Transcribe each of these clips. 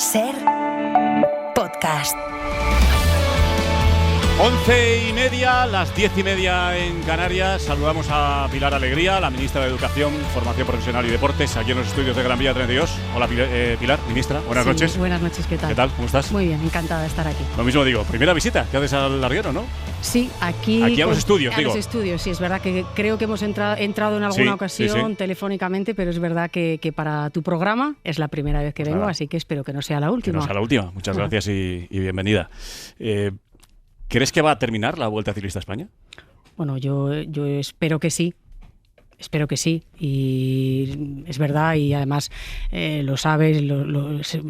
SER Podcast. 11:30, las 10:30 en Canarias. Saludamos a Pilar Alegría, la ministra de Educación, Formación Profesional y Deportes, aquí en los estudios de Gran Vía 32. Hola Pilar, ministra, buenas noches. Buenas noches, ¿qué tal? ¿Qué tal? ¿Cómo estás? Muy bien, encantada de estar aquí. Lo mismo digo, primera visita que haces al Larguero, ¿no? Sí, aquí a los estudios, digo. A los estudios, sí, es verdad que creo que hemos entrado en alguna ocasión telefónicamente, pero es verdad que para tu programa es la primera vez que vengo, así que espero que no sea la última. Que no sea la última. Muchas gracias y bienvenida. ¿Crees que va a terminar la Vuelta Ciclista a España? Bueno, yo espero que sí. Espero que sí, y es verdad, y además lo sabes,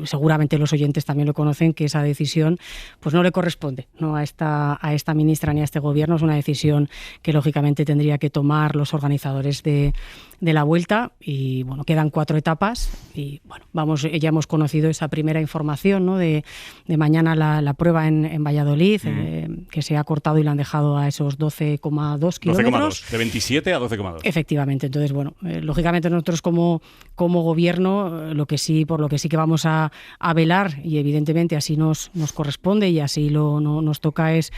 seguramente los oyentes también lo conocen, que esa decisión pues no le corresponde, ¿no?, a esta ministra ni a este gobierno. Es una decisión que lógicamente tendría que tomar los organizadores de la Vuelta, y bueno, quedan 4 etapas y bueno, ya hemos conocido esa primera información, ¿no?, de mañana la prueba en Valladolid, que se ha cortado y la han dejado a esos 12,2 kilómetros. 12,2, de 27 a 12,2. Efectivamente. Entonces, bueno, lógicamente nosotros como gobierno, por lo que sí que vamos a velar, y evidentemente así nos corresponde y así nos toca, es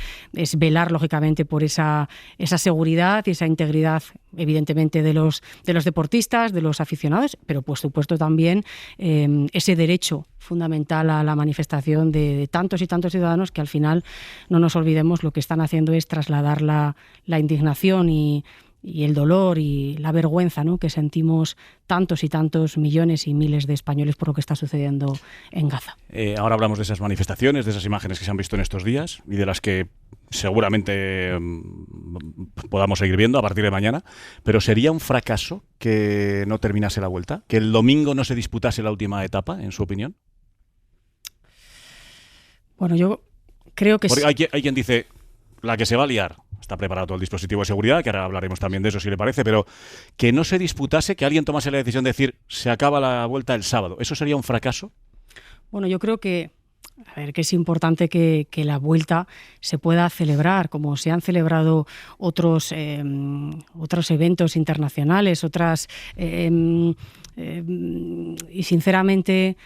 velar lógicamente por esa seguridad y esa integridad, evidentemente, de los deportistas, de los aficionados, pero por supuesto también ese derecho fundamental a la manifestación de tantos y tantos ciudadanos, que al final, no nos olvidemos, lo que están haciendo es trasladar la indignación y el dolor y la vergüenza, ¿no?, que sentimos tantos y tantos millones y miles de españoles por lo que está sucediendo en Gaza. Ahora hablamos de esas manifestaciones, de esas imágenes que se han visto en estos días y de las que seguramente podamos seguir viendo a partir de mañana, pero ¿sería un fracaso que no terminase la Vuelta? ¿Que el domingo no se disputase la última etapa, en su opinión? Bueno, yo creo que porque hay quien dice, la que se va a liar. Está preparado todo el dispositivo de seguridad, que ahora hablaremos también de eso si le parece, pero que no se disputase, que alguien tomase la decisión de decir se acaba la Vuelta el sábado, ¿eso sería un fracaso? Bueno, yo creo que es importante que la Vuelta se pueda celebrar, como se han celebrado otros eventos internacionales, y sinceramente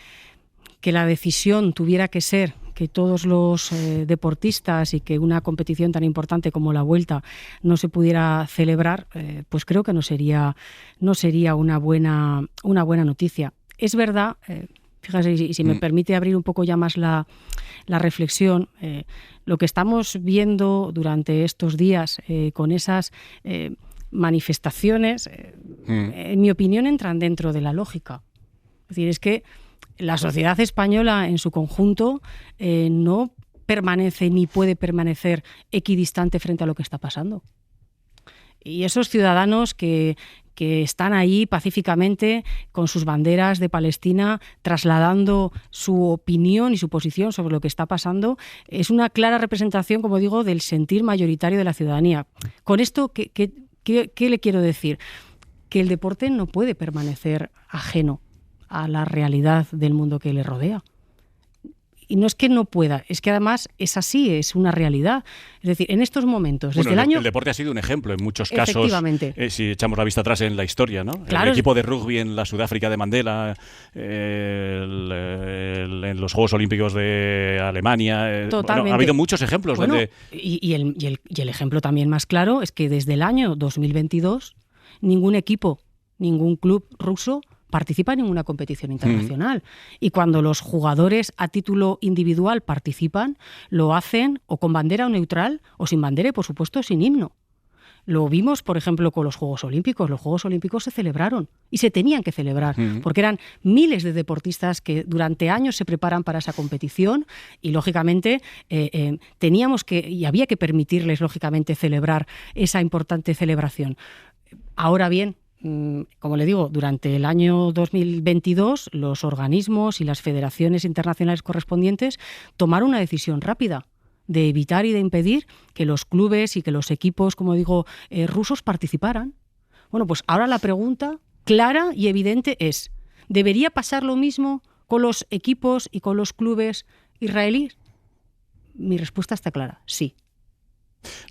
que la decisión tuviera que ser que todos los deportistas y que una competición tan importante como la Vuelta no se pudiera celebrar, pues creo que no sería una buena noticia. Es verdad, fíjate, si me permite abrir un poco ya más la reflexión, lo que estamos viendo durante estos días con esas manifestaciones, en mi opinión, entran dentro de la lógica. Es decir, es que la sociedad española en su conjunto no permanece ni puede permanecer equidistante frente a lo que está pasando. Y esos ciudadanos que están ahí pacíficamente con sus banderas de Palestina, trasladando su opinión y su posición sobre lo que está pasando, es una clara representación, como digo, del sentir mayoritario de la ciudadanía. Con esto, ¿qué le quiero decir? Que el deporte no puede permanecer ajeno a la realidad del mundo que le rodea. Y no es que no pueda, es que además es así, es una realidad. Es decir, en estos momentos, desde el deporte ha sido un ejemplo en muchos casos, si echamos la vista atrás en la historia, ¿no? Claro. El equipo de rugby en la Sudáfrica de Mandela, en los Juegos Olímpicos de Alemania. Totalmente. Bueno, ha habido muchos ejemplos. Y el ejemplo también más claro es que desde el año 2022 ningún equipo, ningún club ruso participa en ninguna competición internacional. Y cuando los jugadores a título individual participan, lo hacen o con bandera o neutral o sin bandera y, por supuesto, sin himno. Lo vimos, por ejemplo, con los Juegos Olímpicos. Los Juegos Olímpicos se celebraron y se tenían que celebrar porque eran miles de deportistas que durante años se preparan para esa competición y, lógicamente, había que permitirles, lógicamente, celebrar esa importante celebración. Ahora bien, como le digo, durante el año 2022 los organismos y las federaciones internacionales correspondientes tomaron una decisión rápida de evitar y de impedir que los clubes y que los equipos, como digo, rusos participaran. Bueno, pues ahora la pregunta clara y evidente es, ¿debería pasar lo mismo con los equipos y con los clubes israelíes? Mi respuesta está clara, sí.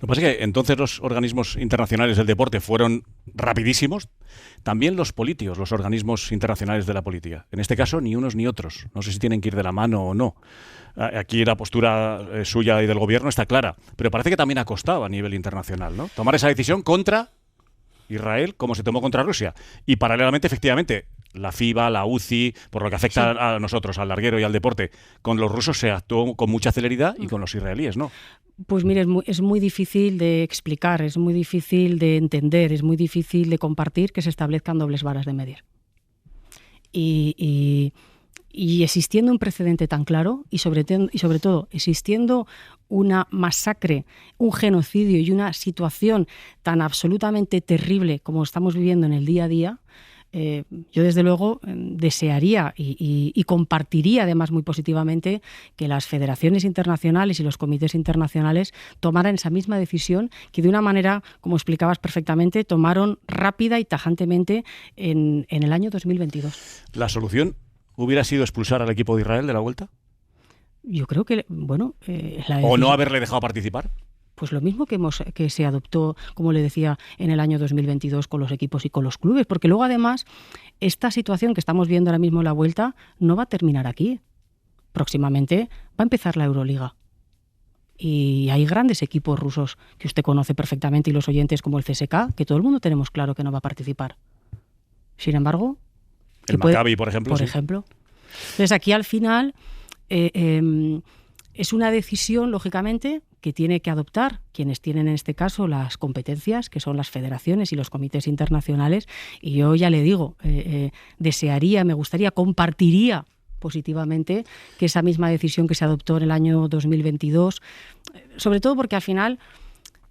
Lo que pasa es que entonces los organismos internacionales del deporte fueron rapidísimos, también los políticos, los organismos internacionales de la política. En este caso, ni unos ni otros. No sé si tienen que ir de la mano o no. Aquí la postura suya y del gobierno está clara, pero parece que también ha costado a nivel internacional, ¿no? Tomar esa decisión contra Israel como se tomó contra Rusia. Y paralelamente, efectivamente, la FIBA, la UCI, por lo que afecta a nosotros, al larguero y al deporte, con los rusos se actuó con mucha celeridad y con los israelíes, ¿no? Pues mire, es muy difícil de explicar, es muy difícil de entender, es muy difícil de compartir que se establezcan dobles varas de medir. Y existiendo un precedente tan claro y sobre todo existiendo una masacre, un genocidio y una situación tan absolutamente terrible como estamos viviendo en el día a día, yo desde luego desearía y compartiría además muy positivamente que las federaciones internacionales y los comités internacionales tomaran esa misma decisión que de una manera, como explicabas perfectamente, tomaron rápida y tajantemente en el año 2022. ¿La solución hubiera sido expulsar al equipo de Israel de la Vuelta? Yo creo que, bueno... ¿O no haberle dejado participar? Pues lo mismo que se adoptó, como le decía, en el año 2022 con los equipos y con los clubes, porque luego además esta situación que estamos viendo ahora mismo en la Vuelta no va a terminar aquí. Próximamente va a empezar la Euroliga. Y hay grandes equipos rusos que usted conoce perfectamente y los oyentes como el CSKA, que todo el mundo tenemos claro que no va a participar. Sin embargo... El Maccabi, por ejemplo. Por ejemplo. Entonces aquí al final es una decisión, lógicamente, que tiene que adoptar quienes tienen en este caso las competencias, que son las federaciones y los comités internacionales. Y yo ya le digo, desearía, me gustaría, compartiría positivamente que esa misma decisión que se adoptó en el año 2022, sobre todo porque al final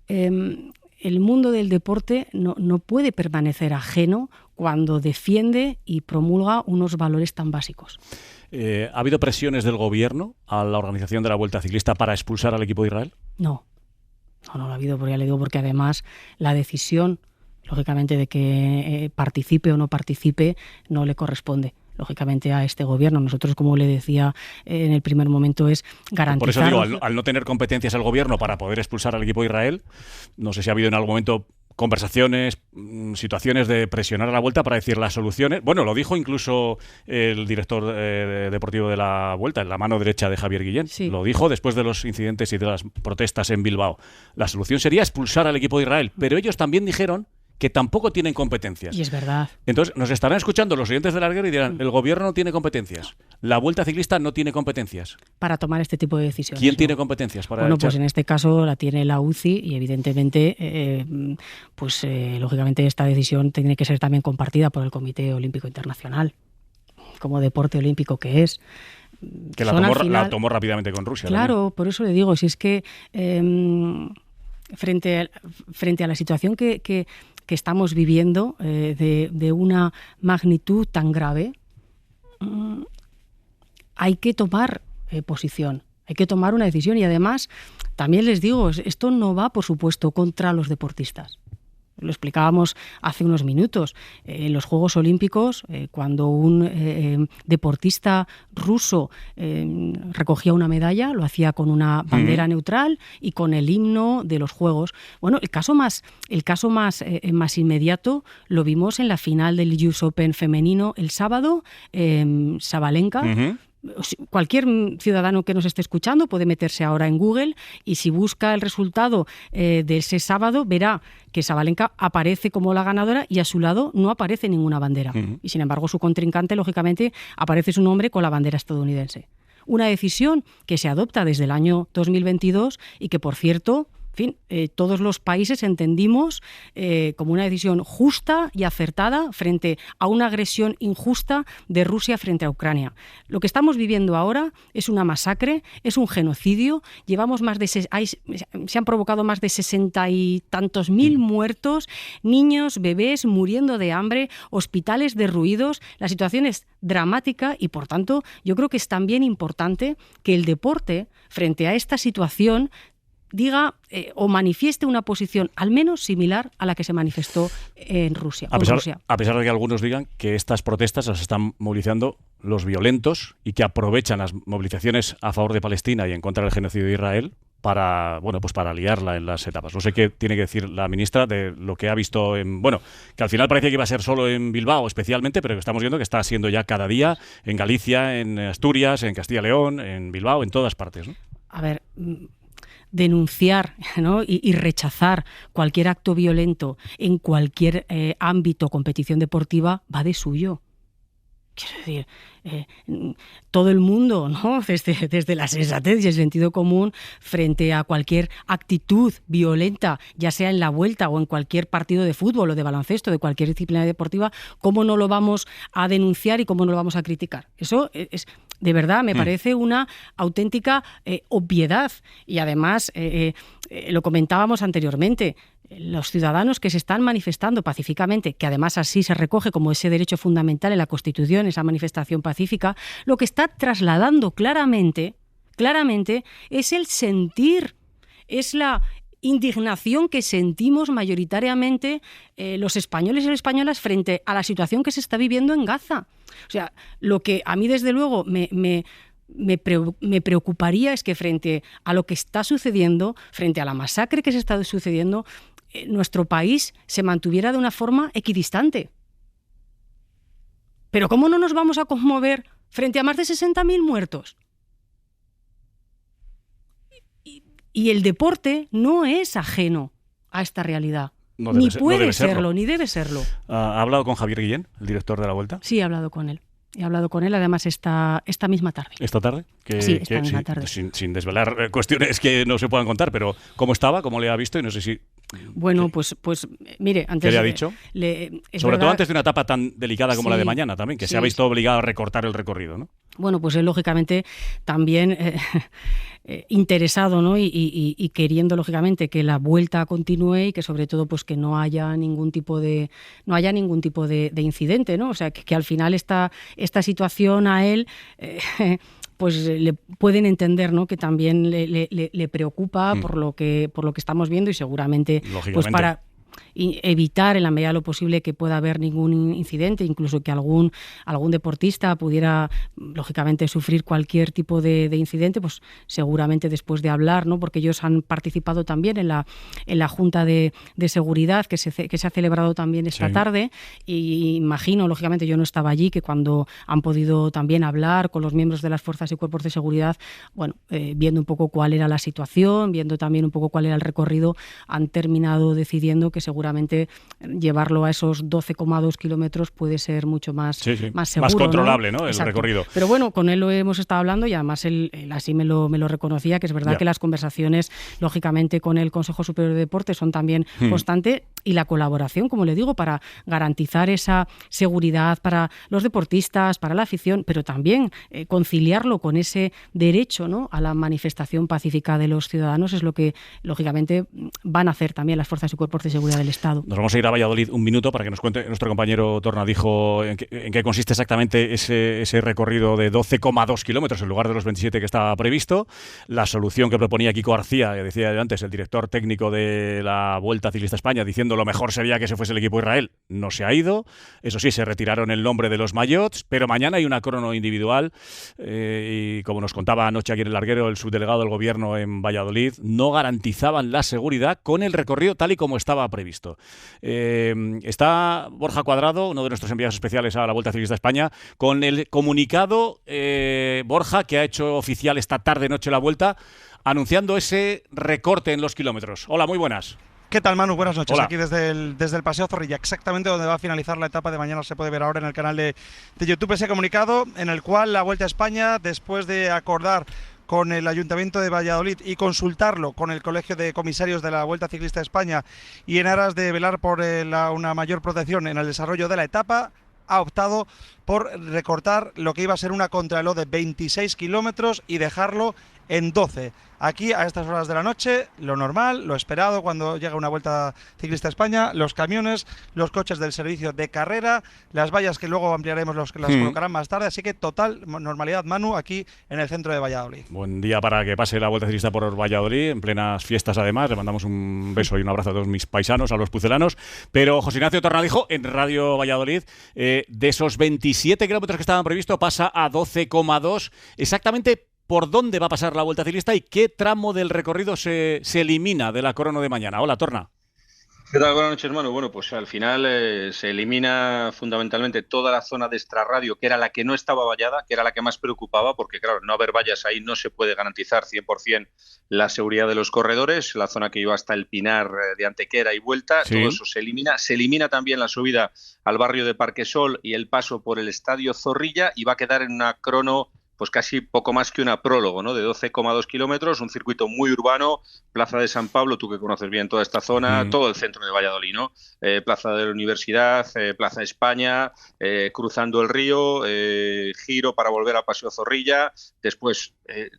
el mundo del deporte no puede permanecer ajeno cuando defiende y promulga unos valores tan básicos. ¿Ha habido presiones del gobierno a la organización de la Vuelta Ciclista para expulsar al equipo de Israel? No lo ha habido, porque ya le digo, porque además la decisión, lógicamente, de que participe o no participe, no le corresponde, lógicamente, a este gobierno. Nosotros, como le decía en el primer momento, es garantizar... Por eso digo, al no tener competencias el gobierno para poder expulsar al equipo de Israel, no sé si ha habido en algún momento conversaciones, situaciones de presionar a la Vuelta para decir las soluciones. Bueno, lo dijo incluso el director deportivo de la Vuelta, en la mano derecha de Javier Guillén. Sí. Lo dijo después de los incidentes y de las protestas en Bilbao. La solución sería expulsar al equipo de Israel, pero ellos también dijeron que tampoco tienen competencias. Y es verdad. Entonces, nos estarán escuchando los oyentes del larguero y dirán, el gobierno no tiene competencias, la Vuelta Ciclista no tiene competencias. Para tomar este tipo de decisiones. ¿Quién tiene competencias para pues en este caso la tiene la UCI y evidentemente, lógicamente esta decisión tiene que ser también compartida por el Comité Olímpico Internacional, como deporte olímpico que es. Que la tomó rápidamente con Rusia. Claro, también. Por eso le digo, si es que frente a la situación que estamos viviendo de una magnitud tan grave, hay que tomar posición, hay que tomar una decisión. Y además, también les digo, esto no va, por supuesto, contra los deportistas. Lo explicábamos hace unos minutos. En los Juegos Olímpicos, cuando un deportista ruso recogía una medalla, lo hacía con una bandera neutral y con el himno de los Juegos. Bueno, el caso más inmediato lo vimos en la final del US Open femenino el sábado. Sabalenka. Cualquier ciudadano que nos esté escuchando puede meterse ahora en Google y si busca el resultado de ese sábado verá que Sabalenka aparece como la ganadora y a su lado no aparece ninguna bandera. Y sin embargo su contrincante, lógicamente, aparece su nombre con la bandera estadounidense. Una decisión que se adopta desde el año 2022 y que, por cierto, todos los países entendimos como una decisión justa y acertada frente a una agresión injusta de Rusia frente a Ucrania. Lo que estamos viviendo ahora es una masacre, es un genocidio. Se han provocado más de 60 y tantos mil muertos, niños, bebés muriendo de hambre, hospitales derruidos. La situación es dramática y, por tanto, yo creo que es también importante que el deporte, frente a esta situación, diga o manifieste una posición al menos similar a la que se manifestó en Rusia. A pesar de que algunos digan que estas protestas las están movilizando los violentos y que aprovechan las movilizaciones a favor de Palestina y en contra del genocidio de Israel para liarla en las etapas. No sé qué tiene que decir la ministra de lo que ha visto que al final parecía que iba a ser solo en Bilbao especialmente, pero que estamos viendo que está siendo ya cada día en Galicia, en Asturias, en Castilla y León, en Bilbao, en todas partes, ¿no? A ver, denunciar, ¿no? y rechazar cualquier acto violento en cualquier ámbito, competición deportiva, va de suyo. Quiero decir, todo el mundo, ¿no? desde la sensatez y el sentido común, frente a cualquier actitud violenta, ya sea en la vuelta o en cualquier partido de fútbol o de baloncesto, de cualquier disciplina deportiva, ¿cómo no lo vamos a denunciar y cómo no lo vamos a criticar? Eso es de verdad, me parece una auténtica obviedad. Y además, lo comentábamos anteriormente, los ciudadanos que se están manifestando pacíficamente, que además así se recoge como ese derecho fundamental en la Constitución, esa manifestación pacífica, lo que está trasladando claramente es el sentir, es la indignación que sentimos mayoritariamente los españoles y las españolas frente a la situación que se está viviendo en Gaza. O sea, lo que a mí desde luego me preocuparía es que frente a lo que está sucediendo, frente a la masacre que se está sucediendo, nuestro país se mantuviera de una forma equidistante. Pero ¿cómo no nos vamos a conmover frente a más de 60.000 muertos? Y el deporte no es ajeno a esta realidad. Ni puede serlo, ni debe serlo. ¿Ha hablado con Javier Guillén, el director de la Vuelta? Sí, he hablado con él. He hablado con él, además, esta misma tarde. ¿Esta tarde? Sí, esta misma tarde. Sin desvelar cuestiones que no se puedan contar, pero ¿cómo estaba? ¿Cómo le ha visto? Y no sé si... Bueno, pues mire, antes... ¿Qué le ha dicho? Sobre todo antes de una etapa tan delicada como la de mañana también, que se ha visto obligado a recortar el recorrido, ¿no? Bueno, pues él lógicamente también interesado, ¿no? Y queriendo lógicamente que la vuelta continúe y que sobre todo pues que no haya ningún tipo de incidente, ¿no? O sea, que al final esta situación a él pues le pueden entender, ¿no? Que también le preocupa por lo que estamos viendo y seguramente pues para evitar en la medida de lo posible que pueda haber ningún incidente, incluso que algún deportista pudiera lógicamente sufrir cualquier tipo de incidente, pues seguramente después de hablar, ¿no? Porque ellos han participado también en la Junta de Seguridad que se ha celebrado también esta tarde, y imagino, lógicamente yo no estaba allí, que cuando han podido también hablar con los miembros de las fuerzas y cuerpos de seguridad, bueno, viendo un poco cuál era la situación, viendo también un poco cuál era el recorrido, han terminado decidiendo que seguramente llevarlo a esos 12,2 kilómetros puede ser mucho más seguro. Más controlable, ¿no? El recorrido. Pero bueno, con él lo hemos estado hablando y además él así me lo reconocía, que es verdad que las conversaciones, lógicamente, con el Consejo Superior de Deportes son también constantes, y la colaboración, como le digo, para garantizar esa seguridad para los deportistas, para la afición, pero también conciliarlo con ese derecho, ¿no? A la manifestación pacífica de los ciudadanos, es lo que, lógicamente, van a hacer también las fuerzas y cuerpos de seguridad del Estado. Nos vamos a ir a Valladolid un minuto para que nos cuente nuestro compañero Tornadijo en qué consiste exactamente ese recorrido de 12,2 kilómetros en lugar de los 27 que estaba previsto. La solución que proponía Kiko García, que decía yo antes, el director técnico de la Vuelta Ciclista España, diciendo lo mejor sería que se fuese el equipo Israel, no se ha ido. Eso sí, se retiraron el nombre de los maillots, pero mañana hay una crono individual y como nos contaba anoche aquí en el larguero el subdelegado del gobierno en Valladolid, no garantizaban la seguridad con el recorrido tal y como estaba previsto. Está Borja Cuadrado, uno de nuestros enviados especiales a la Vuelta Ciclista España, con el comunicado, Borja, que ha hecho oficial esta tarde-noche la Vuelta, anunciando ese recorte en los kilómetros. Hola, muy buenas. ¿Qué tal, Manu? Buenas noches. Hola. Aquí desde el Paseo Zorrilla, exactamente donde va a finalizar la etapa de mañana. Se puede ver ahora en el canal de YouTube ese comunicado en el cual la Vuelta a España, después de acordar con el Ayuntamiento de Valladolid y consultarlo con el Colegio de Comisarios de la Vuelta Ciclista España, y en aras de velar por una mayor protección en el desarrollo de la etapa, ha optado por recortar lo que iba a ser una contrarreloj de 26 kilómetros y dejarlo en 12. Aquí, a estas horas de la noche, lo normal, lo esperado cuando llega una Vuelta Ciclista a España, los camiones, los coches del servicio de carrera, las vallas que luego ampliaremos, las colocarán más tarde, así que total normalidad, Manu, aquí en el centro de Valladolid. Buen día para que pase la Vuelta Ciclista por Valladolid, en plenas fiestas además. Le mandamos un beso y un abrazo a todos mis paisanos, a los pucelanos. Pero José Ignacio Tornadijo, en Radio Valladolid, de esos 27 kilómetros que estaban previstos, pasa a 12,2. Exactamente, por dónde va a pasar la Vuelta Ciclista y qué tramo del recorrido se elimina de la crono de mañana. Hola, Torna. ¿Qué tal? Buenas noches, hermano. Bueno, pues al final se elimina fundamentalmente toda la zona de extrarradio, que era la que no estaba vallada, que era la que más preocupaba, porque claro, no haber vallas ahí no se puede garantizar 100% la seguridad de los corredores, la zona que iba hasta el Pinar de Antequera y vuelta, Sí. todo eso se elimina también la subida al barrio de Parquesol y el paso por el Estadio Zorrilla, y va a quedar en una crono pues casi poco más que una prólogo, ¿no? De 12,2 kilómetros, un circuito muy urbano, Plaza de San Pablo, tú que conoces bien toda esta zona, todo el centro de Valladolid, ¿no? Plaza de la Universidad, Plaza España, cruzando el río, giro para volver a Paseo Zorrilla, después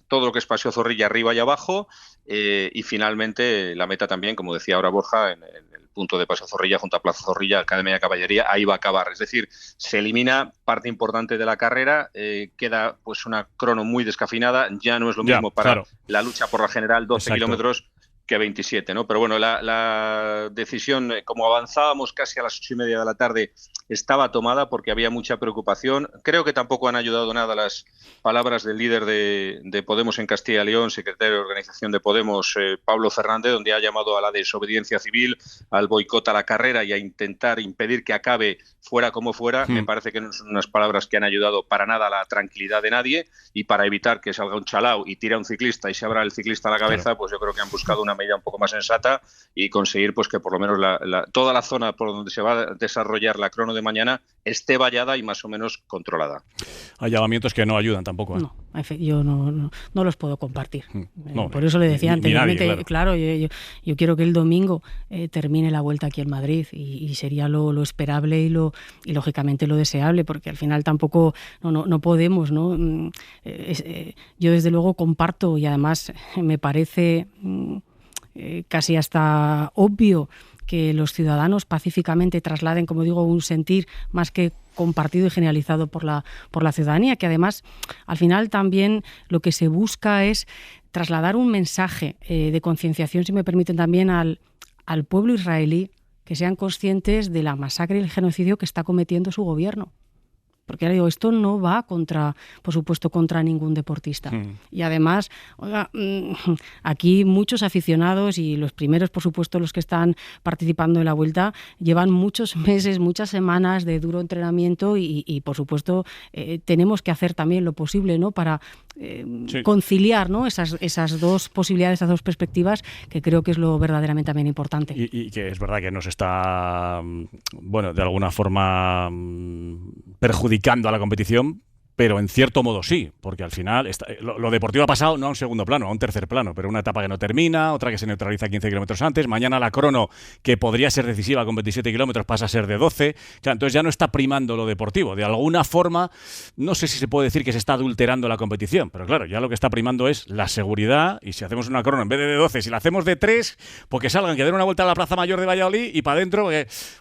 todo lo que es Paseo Zorrilla arriba y abajo, y finalmente la meta también, como decía ahora Borja, en el punto de Paseo Zorrilla, junto a Plaza Zorrilla, Academia de Caballería, ahí va a acabar. Es decir, se elimina parte importante de la carrera, queda pues una crono muy descafinada, ya no es lo mismo para la lucha por la general, 12 kilómetros que 27, ¿no? Pero bueno, la decisión, como avanzábamos casi a las 8:30 de la tarde, estaba tomada porque había mucha preocupación. Creo que tampoco han ayudado nada las palabras del líder de Podemos en Castilla y León, secretario de organización de Podemos, Pablo Fernández, donde ha llamado a la desobediencia civil, al boicot a la carrera y a intentar impedir que acabe fuera como fuera. Me parece que no son unas palabras que han ayudado para nada a la tranquilidad de nadie, y para evitar que salga un chalao y tire a un ciclista y se abra el ciclista a la cabeza, pues yo creo que han buscado una medida un poco más sensata y conseguir pues que por lo menos toda la zona por donde se va a desarrollar la crono de mañana esté vallada y más o menos controlada. Hay llamamientos que no ayudan tampoco, ¿eh? No, yo no los puedo compartir. No, por eso le decía anteriormente, nadie, claro, yo quiero que el domingo termine la Vuelta aquí en Madrid, y sería lo esperable y lógicamente lo deseable, porque al final tampoco no podemos, ¿no? Yo desde luego comparto, y además me parece casi hasta obvio que los ciudadanos pacíficamente trasladen, como digo, un sentir más que compartido y generalizado por la ciudadanía, que además al final también lo que se busca es trasladar un mensaje de concienciación, si me permiten, también al pueblo israelí, que sean conscientes de la masacre y el genocidio que está cometiendo su gobierno. Porque ahora digo, esto no va por supuesto, contra ningún deportista. Y además, oiga, aquí muchos aficionados, y los primeros, por supuesto, los que están participando en la Vuelta, llevan muchos meses, muchas semanas de duro entrenamiento y por supuesto, tenemos que hacer también lo posible, ¿no? Para conciliar, ¿no? esas dos posibilidades, esas dos perspectivas, que creo que es lo verdaderamente también importante. Y que es verdad que nos está, bueno, de alguna forma perjudicando a la competición, pero en cierto modo sí, porque al final lo deportivo ha pasado no a un segundo plano, a un tercer plano, pero una etapa que no termina, otra que se neutraliza 15 kilómetros antes, mañana la crono, que podría ser decisiva con 27 kilómetros, pasa a ser de 12, o sea, entonces ya no está primando lo deportivo. De alguna forma, no sé si se puede decir que se está adulterando la competición, pero claro, ya lo que está primando es la seguridad, y si hacemos una crono en vez de 12, si la hacemos de 3, pues que salgan, que den una vuelta a la Plaza Mayor de Valladolid y para adentro,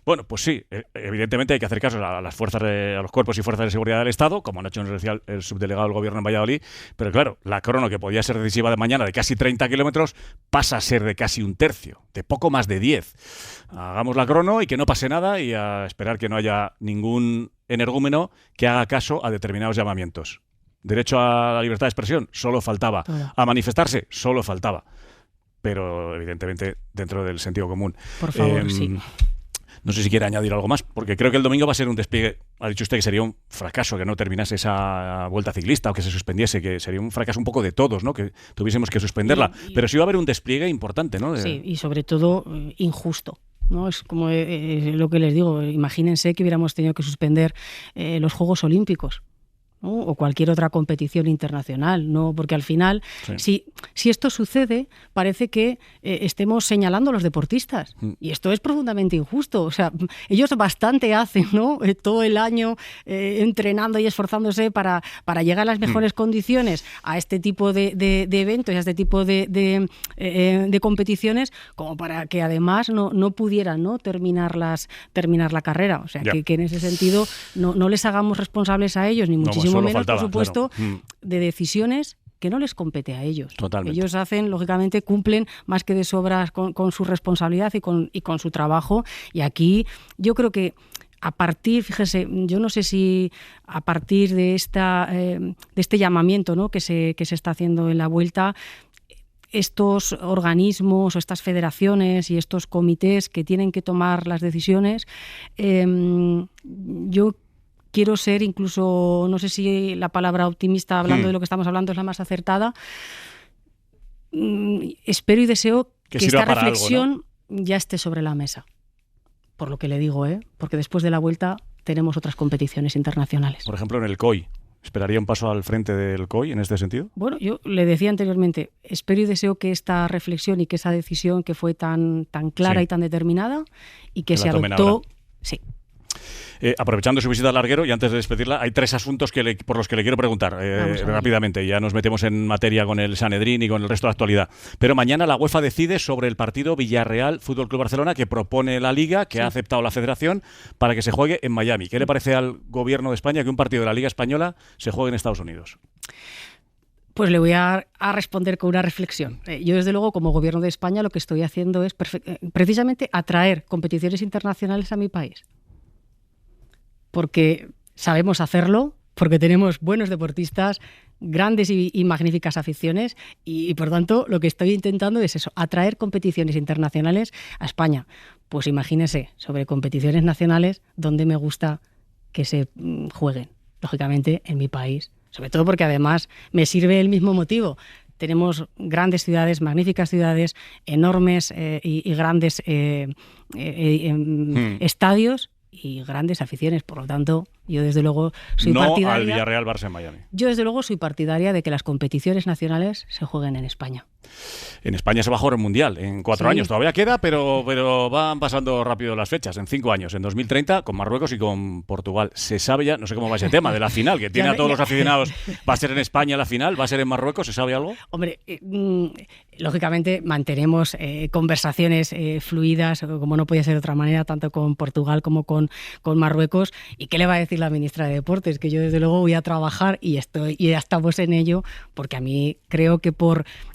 bueno, pues sí, evidentemente hay que hacer caso a las fuerzas, a los cuerpos y fuerzas de seguridad del Estado, como han hecho en el subdelegado del Gobierno en Valladolid, pero claro, la crono, que podía ser decisiva de mañana de casi 30 kilómetros, pasa a ser de casi un tercio, de poco más de 10. Hagamos la crono y que no pase nada, y a esperar que no haya ningún energúmeno que haga caso a determinados llamamientos. Derecho a la libertad de expresión, solo faltaba. A manifestarse, solo faltaba. Pero evidentemente dentro del sentido común. Por favor, sí. No sé si quiere añadir algo más, porque creo que el domingo va a ser un despliegue. Ha dicho usted que sería un fracaso que no terminase esa Vuelta Ciclista o que se suspendiese, que sería un fracaso un poco de todos, ¿no? Que tuviésemos que suspenderla. Pero sí va a haber un despliegue importante, ¿no? Sí, y sobre todo injusto, ¿no? Es como lo que les digo, imagínense que hubiéramos tenido que suspender los Juegos Olímpicos, ¿no? O cualquier otra competición internacional, ¿no? Porque al final, si esto sucede, parece que estemos señalando a los deportistas, y esto es profundamente injusto. O sea, ellos bastante hacen, ¿no? Todo el año entrenando y esforzándose para llegar a las mejores condiciones a este tipo de eventos y a este tipo de competiciones, como para que además no pudieran, ¿no? terminar la carrera. O sea, que en ese sentido no les hagamos responsables a ellos, ni muchísimo menos, faltaba, por supuesto, de decisiones que no les compete a ellos. Totalmente. Ellos hacen, lógicamente, cumplen más que de sobras con su responsabilidad y con su trabajo. Y aquí yo creo que a partir, fíjese, yo no sé si a partir de este llamamiento, ¿no?, que se está haciendo en la Vuelta, estos organismos o estas federaciones y estos comités que tienen que tomar las decisiones, yo quiero ser incluso, no sé si la palabra optimista hablando de lo que estamos hablando es la más acertada, espero y deseo que esta reflexión algo, ¿no?, ya esté sobre la mesa. Por lo que le digo, porque después de la Vuelta tenemos otras competiciones internacionales. Por ejemplo, en el COI. ¿Esperaría un paso al frente del COI en este sentido? Bueno, yo le decía anteriormente, espero y deseo que esta reflexión y que esa decisión que fue tan clara y tan determinada y que se adoptó... Sí. Aprovechando su visita al larguero y antes de despedirla, hay 3 asuntos por los que le quiero preguntar rápidamente. Ya nos metemos en materia con el Sanedrín y con el resto de la actualidad. Pero mañana la UEFA decide sobre el partido Villarreal Fútbol Club Barcelona que propone la Liga, que ha aceptado la Federación, para que se juegue en Miami. ¿Qué le parece al Gobierno de España que un partido de la Liga Española se juegue en Estados Unidos? Pues le voy a responder con una reflexión. Yo, desde luego, como Gobierno de España, lo que estoy haciendo es precisamente atraer competiciones internacionales a mi país. Porque sabemos hacerlo, porque tenemos buenos deportistas, grandes y magníficas aficiones y, por tanto, lo que estoy intentando es eso, atraer competiciones internacionales a España. Pues imagínese, sobre competiciones nacionales, donde me gusta que se jueguen, lógicamente, en mi país. Sobre todo porque, además, me sirve el mismo motivo. Tenemos grandes ciudades, magníficas ciudades, enormes y grandes estadios y grandes aficiones. Por lo tanto, yo desde luego soy partidaria... No al Villarreal Barça en Miami. Yo desde luego soy partidaria de que las competiciones nacionales se jueguen en España. En España se va a jugar el Mundial en 4 años. Todavía queda, pero van pasando rápido las fechas. En 5 años, en 2030, con Marruecos y con Portugal. Se sabe ya, no sé cómo va ese tema de la final, que tiene a todos los aficionados. ¿Va a ser en España la final? ¿Va a ser en Marruecos? ¿Se sabe algo? Hombre, lógicamente mantenemos conversaciones fluidas, como no podía ser de otra manera, tanto con Portugal como con Marruecos. ¿Y qué le va a decir la ministra de Deportes? Que yo desde luego voy a trabajar y ya estamos en ello, porque a mí creo que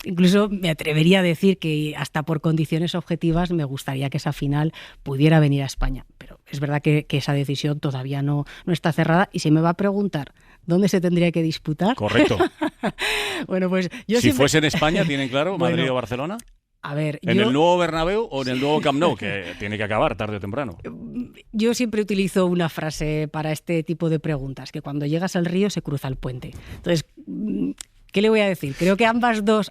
incluso me atrevería a decir que hasta por condiciones objetivas me gustaría que esa final pudiera venir a España. Pero es verdad que esa decisión todavía no está cerrada y se me va a preguntar ¿dónde se tendría que disputar? Correcto. Bueno, pues yo si fuese en España, ¿tienen claro Madrid o Barcelona? A ver, ¿En el nuevo Bernabéu o en el nuevo Camp Nou? Que tiene que acabar tarde o temprano. Yo siempre utilizo una frase para este tipo de preguntas, que cuando llegas al río se cruza el puente. Entonces, ¿qué le voy a decir? Creo que ambas dos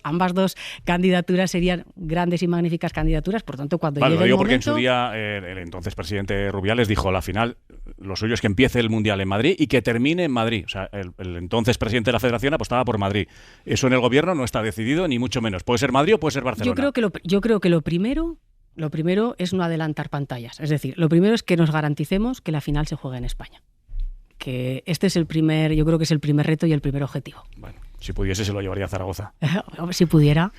candidaturas serían grandes y magníficas candidaturas, por tanto, cuando llegue el digo momento... porque en su día el entonces presidente Rubiales dijo, la final, lo suyo es que empiece el Mundial en Madrid y que termine en Madrid. O sea, el entonces presidente de la Federación apostaba por Madrid. Eso en el gobierno no está decidido, ni mucho menos. ¿Puede ser Madrid o puede ser Barcelona? Yo creo que lo primero es no adelantar pantallas. Es decir, lo primero es que nos garanticemos que la final se juegue en España. Que este es yo creo que es el primer reto y el primer objetivo. Bueno, si pudiese se lo llevaría a Zaragoza. Si pudiera.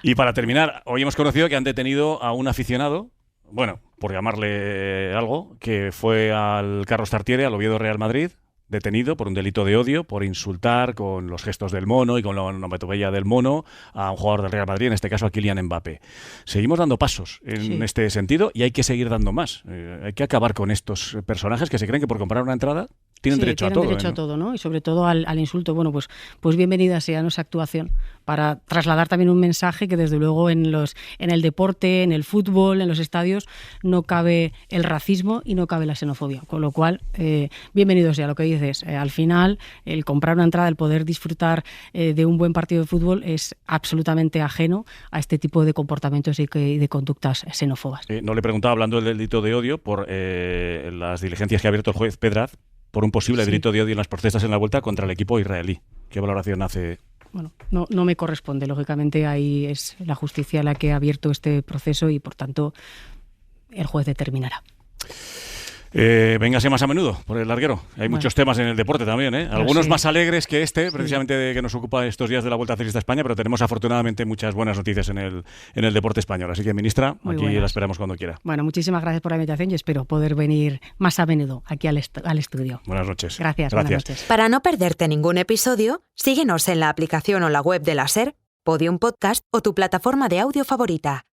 Y para terminar, hoy hemos conocido que han detenido a un aficionado, bueno, por llamarle algo, que fue al Carlos Tartiere, al Oviedo Real Madrid, detenido por un delito de odio, por insultar con los gestos del mono y con la onomatopeya del mono a un jugador del Real Madrid, en este caso a Kylian Mbappé. Seguimos dando pasos en este sentido y hay que seguir dando más. Hay que acabar con estos personajes que se creen que por comprar una entrada tienen derecho a todo. Tienen derecho a todo, ¿no? Y sobre todo al insulto. Bueno, pues bienvenida sea nuestra actuación para trasladar también un mensaje que desde luego en el deporte, en el fútbol, en los estadios, no cabe el racismo y no cabe la xenofobia. Con lo cual, bienvenido sea. Lo que dices, al final, el comprar una entrada, el poder disfrutar de un buen partido de fútbol es absolutamente ajeno a este tipo de comportamientos y de conductas xenófobas. No le preguntaba, hablando del delito de odio, por las diligencias que ha abierto el juez Pedraz por un posible delito de odio en las protestas en la Vuelta contra el equipo israelí. ¿Qué valoración hace? Bueno, no me corresponde. Lógicamente ahí es la justicia la que ha abierto este proceso y, por tanto, el juez determinará. Véngase más a menudo por el larguero. Hay muchos temas en el deporte también, ¿eh? Algunos más alegres que precisamente que nos ocupa estos días de la Vuelta Ciclista a España, pero tenemos afortunadamente muchas buenas noticias en el deporte español. Así que, ministra, aquí la esperamos cuando quiera. Bueno, muchísimas gracias por la invitación y espero poder venir más a menudo aquí al estudio. Buenas noches. Gracias. Buenas noches. Para no perderte ningún episodio, síguenos en la aplicación o la web de la SER, Podium Podcast o tu plataforma de audio favorita.